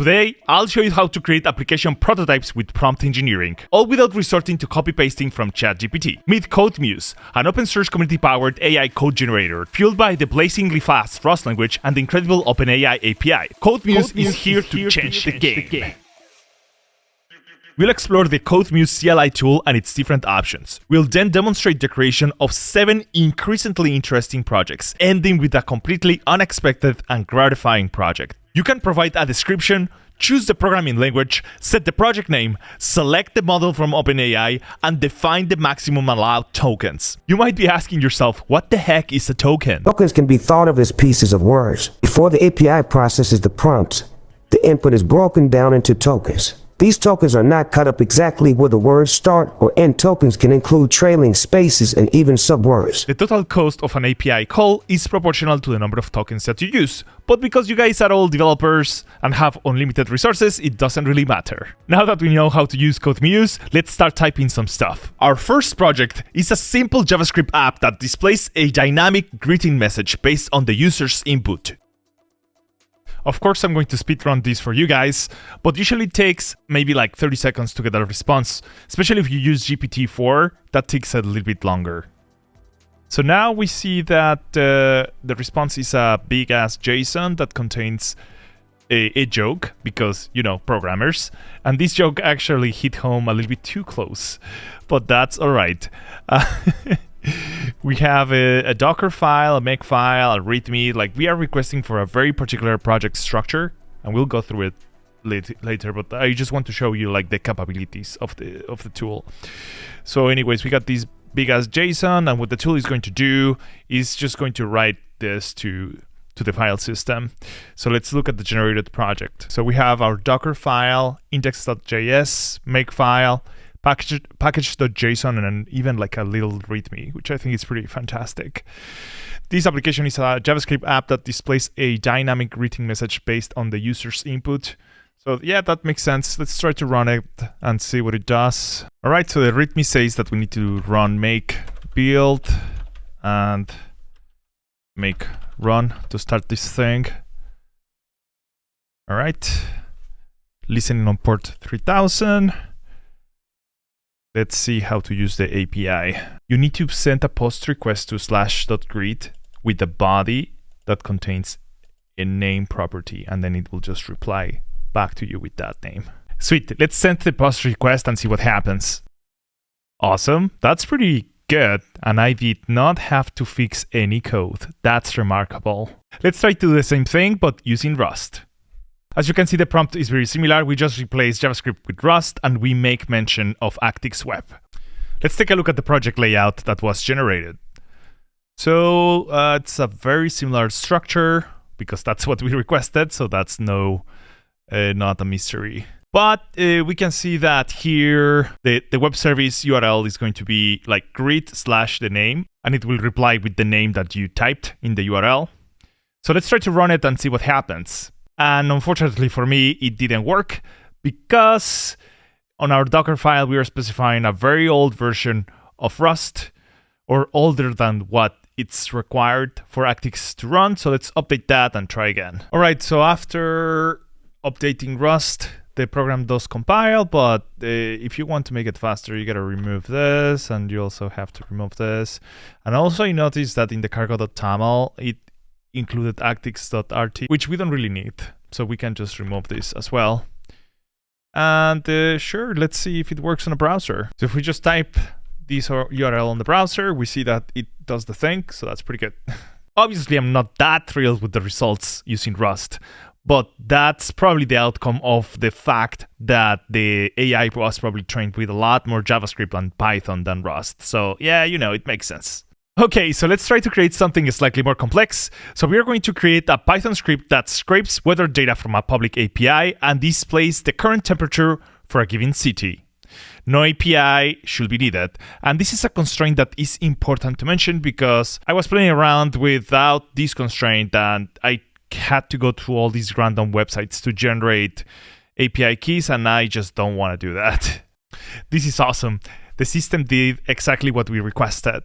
Today, I'll show you how to create application prototypes with prompt engineering, all without resorting to copy-pasting from ChatGPT. Meet Code-Muse, an open-source community-powered AI code generator fueled by the blazingly fast Rust language and the incredible OpenAI API. Code-Muse is here to change the game. We'll explore the Code-Muse CLI tool and its different options. We'll then demonstrate the creation of 7 increasingly interesting projects, ending with a completely unexpected and gratifying project. You can provide a description, choose the programming language, set the project name, select the model from OpenAI, and define the maximum allowed tokens. You might be asking yourself, what the heck is a token? Tokens can be thought of as pieces of words. Before the API processes the prompts, the input is broken down into tokens. These tokens are not cut up exactly where the words start or end. Tokens can include trailing spaces and even subwords. The total cost of an API call is proportional to the number of tokens that you use, but because you guys are all developers and have unlimited resources, it doesn't really matter. Now that we know how to use Code-Muse, let's start typing some stuff. Our first project is a simple JavaScript app that displays a dynamic greeting message based on the user's input. Of course, I'm going to speedrun this for you guys, but usually it takes maybe like 30 seconds to get a response, especially if you use GPT-4, that takes a little bit longer. So now we see that the response is a big-ass JSON that contains a joke, because, you know, programmers, and this joke actually hit home a little bit too close, but that's all right. We have a Docker file, a make file, a README. Like, we are requesting for a very particular project structure, and we'll go through it later. But I just want to show you like the capabilities of the tool. So, anyways, we got this big ass JSON, and what the tool is going to do is just going to write this to the file system. So let's look at the generated project. So we have our Docker file, index.js, make file, package.json, and then even like a little README, which I think is pretty fantastic. This application is a JavaScript app that displays a dynamic greeting message based on the user's input. So yeah, that makes sense. Let's try to run it and see what it does. All right, so the README says that we need to run make build and make run to start this thing. All right, listening on port 3000. Let's see how to use the API. You need to send a post request to /.greet with a body that contains a name property, and then it will just reply back to you with that name. Sweet, let's send the post request and see what happens. Awesome, that's pretty good, and I did not have to fix any code. That's remarkable. Let's try to do the same thing, but using Rust. As you can see, the prompt is very similar. We just replace JavaScript with Rust, and we make mention of Actix Web. Let's take a look at the project layout that was generated. So it's a very similar structure, because that's what we requested, so that's not a mystery. But we can see that here, the web service URL is going to be like greet/the name, and it will reply with the name that you typed in the URL. So let's try to run it and see what happens. And unfortunately for me, it didn't work, because on our Docker file, we are specifying a very old version of Rust, or older than what it's required for Actix to run. So let's update that and try again. All right, so after updating Rust, the program does compile, but if you want to make it faster, you gotta remove this, and you also have to remove this. And also you notice that in the cargo.taml, it included actix.rt, which we don't really need, so we can just remove this as well. And sure, let's see if it works on a browser. So if we just type this URL on the browser, we see that it does the thing, so that's pretty good. Obviously, I'm not that thrilled with the results using Rust, but that's probably the outcome of the fact that the AI was probably trained with a lot more JavaScript and Python than Rust. So yeah, you know, it makes sense. Okay, so let's try to create something slightly more complex. So we are going to create a Python script that scrapes weather data from a public API and displays the current temperature for a given city. No API should be needed. And this is a constraint that is important to mention, because I was playing around without this constraint, and I had to go through all these random websites to generate API keys, and I just don't want to do that. This is awesome. The system did exactly what we requested.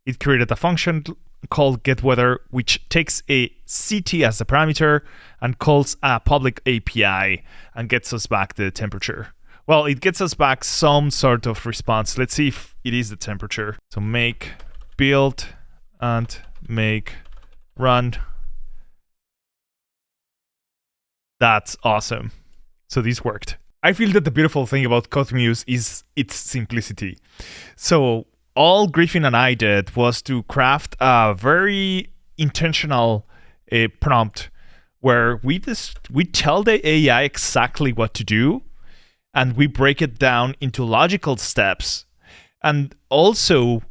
It created a function called getWeather, which takes a CT as a parameter and calls a public API and gets us back the temperature. Well, it gets us back some sort of response. Let's see if it is the temperature. So make build and make run. That's awesome. So this worked. I feel that the beautiful thing about Code-Muse is its simplicity. So all Griffin and I did was to craft a very intentional prompt where we tell the AI exactly what to do, and we break it down into logical steps. And also,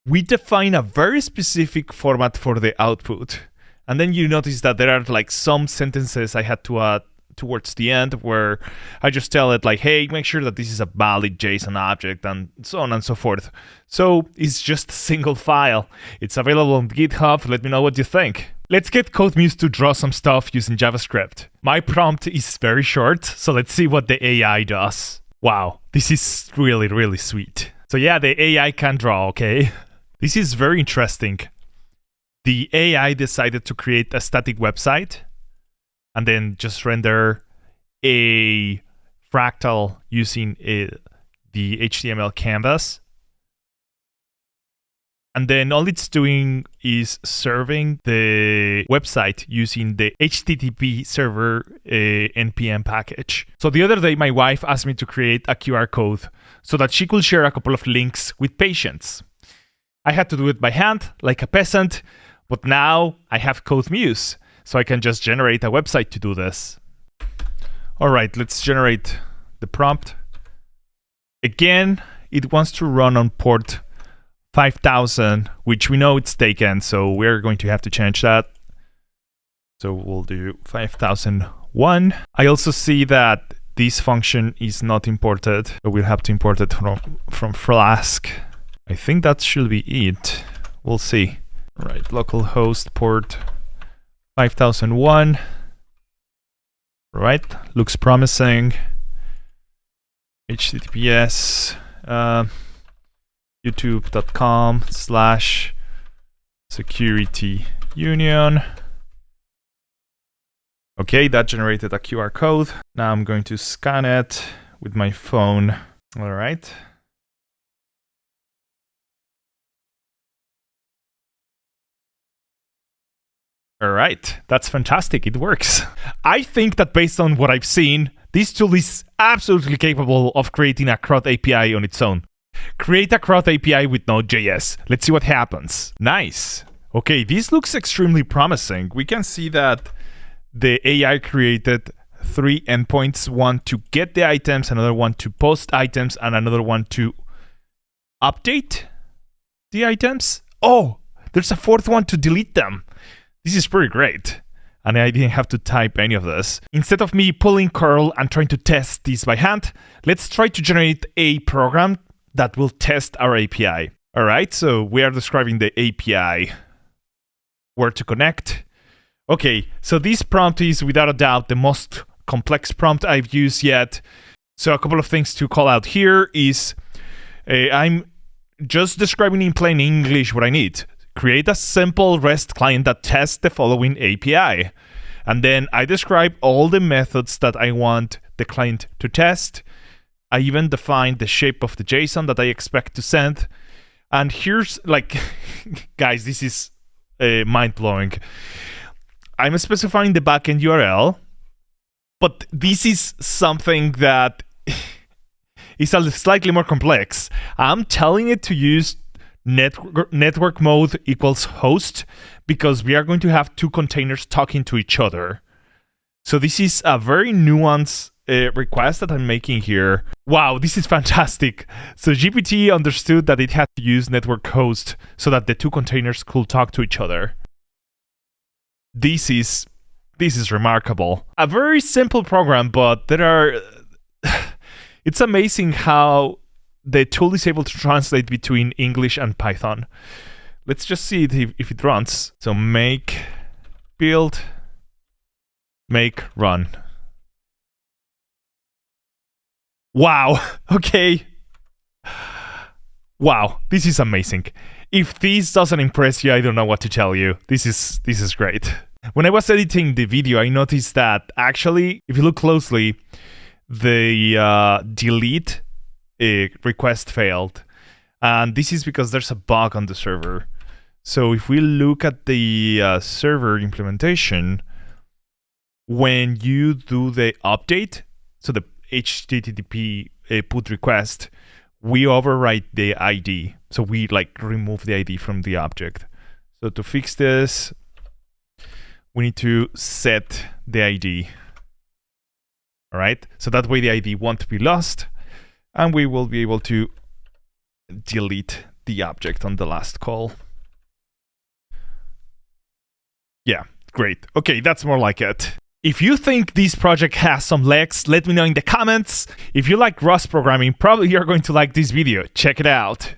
we define a very specific format for the output. And then you notice that there are like some sentences I had to add towards the end where I just tell it like, hey, make sure that this is a valid JSON object and so on and so forth. So it's just a single file. It's available on GitHub. Let me know what you think. Let's get Code-Muse to draw some stuff using JavaScript. My prompt is very short, so let's see what the AI does. Wow, this is really, really sweet. So yeah, the AI can draw, okay? This is very interesting. The AI decided to create a static website and then just render a fractal using the HTML canvas. And then all it's doing is serving the website using the HTTP server NPM package. So the other day, my wife asked me to create a QR code so that she could share a couple of links with patients. I had to do it by hand, like a peasant, but now I have Code-Muse, so I can just generate a website to do this. All right, let's generate the prompt. Again, it wants to run on port 5000, which we know it's taken, so we're going to have to change that. So we'll do 5001. I also see that this function is not imported, so we'll have to import it from Flask. I think that should be it. We'll see. All right, localhost port 5001. All right, looks promising. HTTPS. youtube.com/securityunion. Okay, that generated a QR code. Now I'm going to scan it with my phone. All right. All right, that's fantastic. It works. I think that based on what I've seen, this tool is absolutely capable of creating a CRUD API on its own. Create a CRUD API with Node.js. Let's see what happens. Nice. Okay, this looks extremely promising. We can see that the AI created 3 endpoints, one to get the items, another one to post items, and another one to update the items. Oh, there's a 4th one to delete them. This is pretty great. And I didn't have to type any of this. Instead of me pulling curl and trying to test this by hand, let's try to generate a program that will test our API. All right, so we are describing the API, where to connect. Okay, so this prompt is without a doubt the most complex prompt I've used yet. So a couple of things to call out here is I'm just describing in plain English what I need. Create a simple REST client that tests the following API. And then I describe all the methods that I want the client to test. I even define the shape of the JSON that I expect to send. And here's like, guys, this is mind-blowing. I'm specifying the backend URL, but this is something that is slightly more complex. I'm telling it to use network mode equals host because we are going to have 2 containers talking to each other. So this is a very nuanced request that I'm making here. Wow, this is fantastic. So GPT understood that it had to use network host so that the 2 containers could talk to each other. This is remarkable. A very simple program, but it's amazing how the tool is able to translate between English and Python. Let's just see if it runs. So make build, make run. Wow, okay. Wow, this is amazing. If this doesn't impress you, I don't know what to tell you. This is great. When I was editing the video, I noticed that actually, if you look closely, the delete request failed. And this is because there's a bug on the server. So if we look at the server implementation, when you do the update, so the HTTP put request, we overwrite the ID. So we remove the ID from the object. So to fix this, we need to set the ID. All right. So that way the ID won't be lost, and we will be able to delete the object on the last call. Yeah, great. Okay, that's more like it. If you think this project has some legs, let me know in the comments. If you like Rust programming, probably you're going to like this video. Check it out.